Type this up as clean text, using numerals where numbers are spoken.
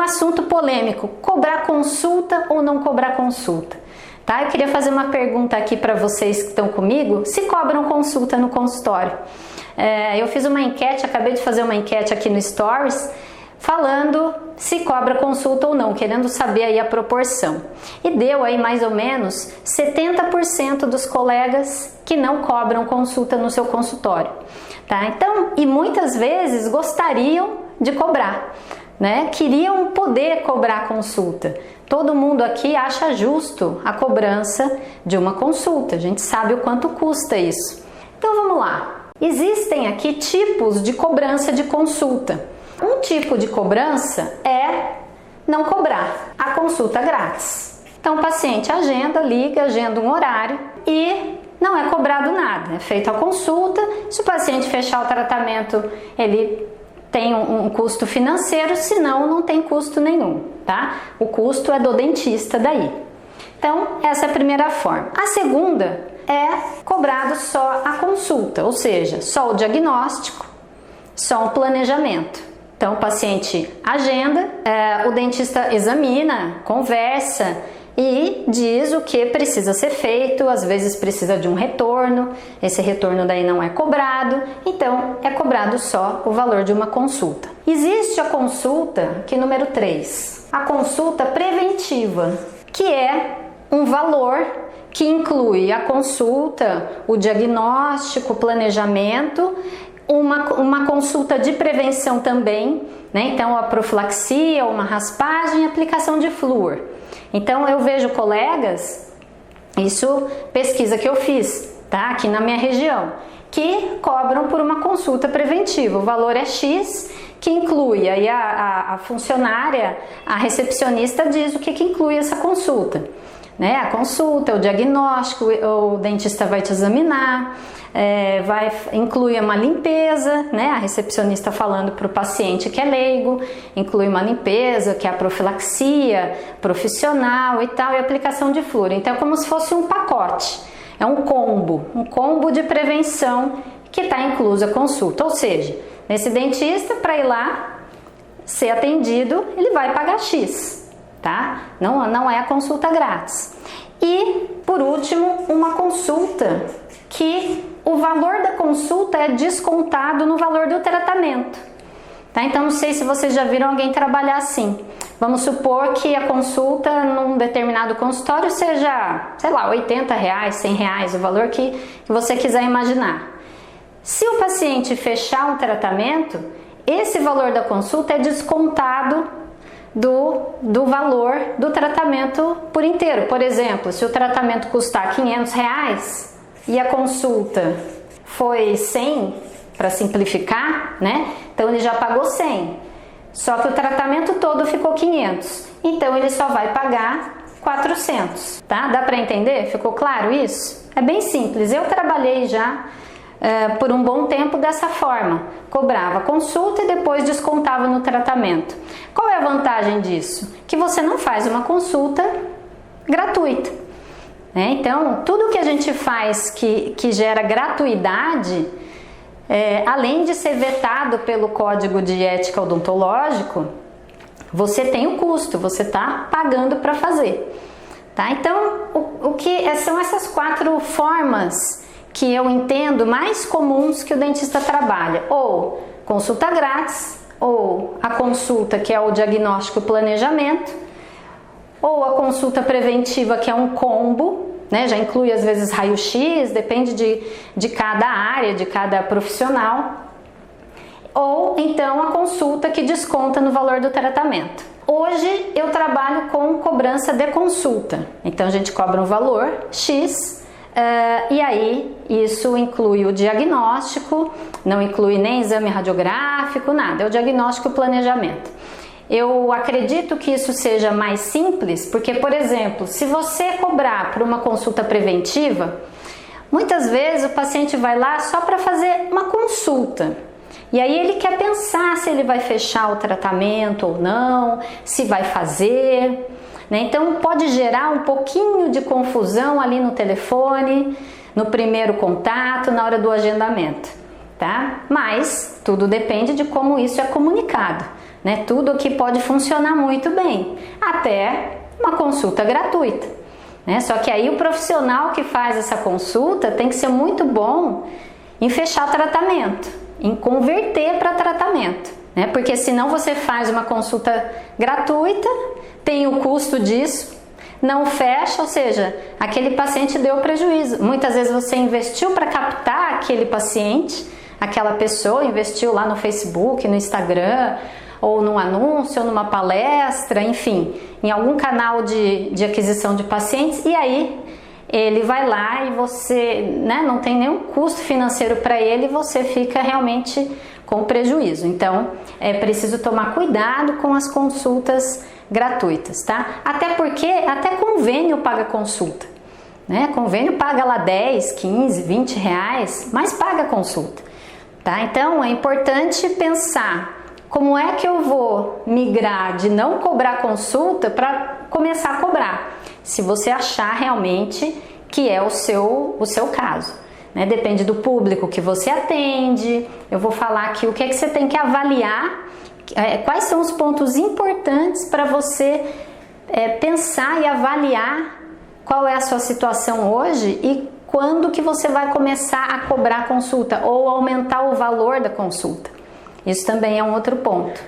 assunto polêmico: cobrar consulta ou não cobrar consulta? Tá? Eu queria fazer uma pergunta aqui para vocês que estão comigo: se cobram consulta no consultório? Eu fiz uma enquete, acabei de fazer uma enquete aqui no Stories, falando se cobra consulta ou não, querendo saber aí a proporção. E deu aí mais ou menos 70% dos colegas que não cobram consulta no seu consultório. Tá? Então, e muitas vezes gostariam de cobrar, né? Queriam poder cobrar consulta. Todo mundo aqui acha justo a cobrança de uma consulta. A gente sabe o quanto custa isso. Então vamos lá. Existem aqui tipos de cobrança de consulta. Um tipo de cobrança é não cobrar a consulta grátis. Então o paciente agenda um horário e não é cobrado nada. É feita a consulta. Se o paciente fechar o tratamento, ele tem um custo financeiro, senão não tem custo nenhum, tá? O custo é do dentista daí. Então, essa é a primeira forma. A segunda é cobrado só a consulta, ou seja, só o diagnóstico, só o planejamento. Então, o paciente agenda, o dentista examina, conversa e diz o que precisa ser feito. Às vezes precisa de um retorno, esse retorno daí não é cobrado, então é cobrado só o valor de uma consulta. Existe a consulta, aqui número 3, a consulta preventiva, que é um valor que inclui a consulta, o diagnóstico, o planejamento, uma consulta de prevenção também, né? Então a profilaxia, uma raspagem e aplicação de flúor. Então eu vejo colegas, isso pesquisa que eu fiz, tá? Aqui na minha região, que cobram por uma consulta preventiva. O valor é X, que inclui, aí a funcionária, a recepcionista diz o que inclui essa consulta. Né? A consulta, o diagnóstico, o dentista vai te examinar, vai incluir uma limpeza, né? A recepcionista falando para o paciente que é leigo, inclui uma limpeza, que é a profilaxia profissional e tal, e aplicação de flúor. Então é como se fosse um pacote, é um combo de prevenção que está incluso a consulta. Ou seja, nesse dentista, para ir lá ser atendido, ele vai pagar X. Tá? Não é a consulta grátis. E, por último, uma consulta que o valor da consulta é descontado no valor do tratamento. Tá? Então, não sei se vocês já viram alguém trabalhar assim. Vamos supor que a consulta num determinado consultório seja, sei lá, R$80, R$100, o valor que você quiser imaginar. Se o paciente fechar um tratamento, esse valor da consulta é descontado do valor do tratamento por inteiro. Por exemplo, se o tratamento custar R$500 e a consulta foi 100, para simplificar, né? Então ele já pagou 100, só que o tratamento todo ficou 500, então ele só vai pagar 400, tá? Dá para entender? Ficou claro isso? É bem simples. Eu trabalhei já por um bom tempo dessa forma, cobrava consulta e depois descontava no tratamento. Qual é a vantagem disso? Que você não faz uma consulta gratuita, né? Então, tudo que a gente faz que gera gratuidade, além de ser vetado pelo Código de Ética Odontológico, você tem o custo, você está pagando para fazer. Tá? Então, o que são essas 4 formas que eu entendo mais comuns que o dentista trabalha: ou consulta grátis, ou a consulta que é o diagnóstico e planejamento, ou a consulta preventiva, que é um combo, né? Já inclui às vezes raio-x, depende de cada área, de cada profissional, ou então a consulta que desconta no valor do tratamento. Hoje eu trabalho com cobrança de consulta, então a gente cobra um valor X. E aí isso inclui o diagnóstico, não inclui nem exame radiográfico, nada, é o diagnóstico e o planejamento. Eu acredito que isso seja mais simples, porque, por exemplo, se você cobrar por uma consulta preventiva, muitas vezes o paciente vai lá só para fazer uma consulta. E aí ele quer pensar se ele vai fechar o tratamento ou não, se vai fazer, né? Então pode gerar um pouquinho de confusão ali no telefone, no primeiro contato, na hora do agendamento, tá? Mas tudo depende de como isso é comunicado. né? Tudo que pode funcionar muito bem, até uma consulta gratuita, né? Só que aí o profissional que faz essa consulta tem que ser muito bom em fechar tratamento, em converter para tratamento, né? Porque senão você faz uma consulta gratuita, tem o custo disso, não fecha, ou seja, aquele paciente deu prejuízo. Muitas vezes você investiu para captar aquele paciente, aquela pessoa, investiu lá no Facebook, no Instagram, ou num anúncio, ou numa palestra, enfim, em algum canal de aquisição de pacientes, e aí ele vai lá e você, né, não tem nenhum custo financeiro para ele e você fica realmente com prejuízo. Então, é preciso tomar cuidado com as consultas gratuitas, tá? Até porque até convênio paga consulta, né? Convênio paga lá 10, 15, 20 reais, mas paga consulta, tá? Então, é importante pensar como é que eu vou migrar de não cobrar consulta para começar a cobrar, se você achar realmente que é o seu caso, né? Depende do público que você atende. Eu vou falar aqui o que é que você tem que avaliar, quais são os pontos importantes para você pensar e avaliar qual é a sua situação hoje e quando que você vai começar a cobrar consulta ou aumentar o valor da consulta. Isso também é um outro ponto.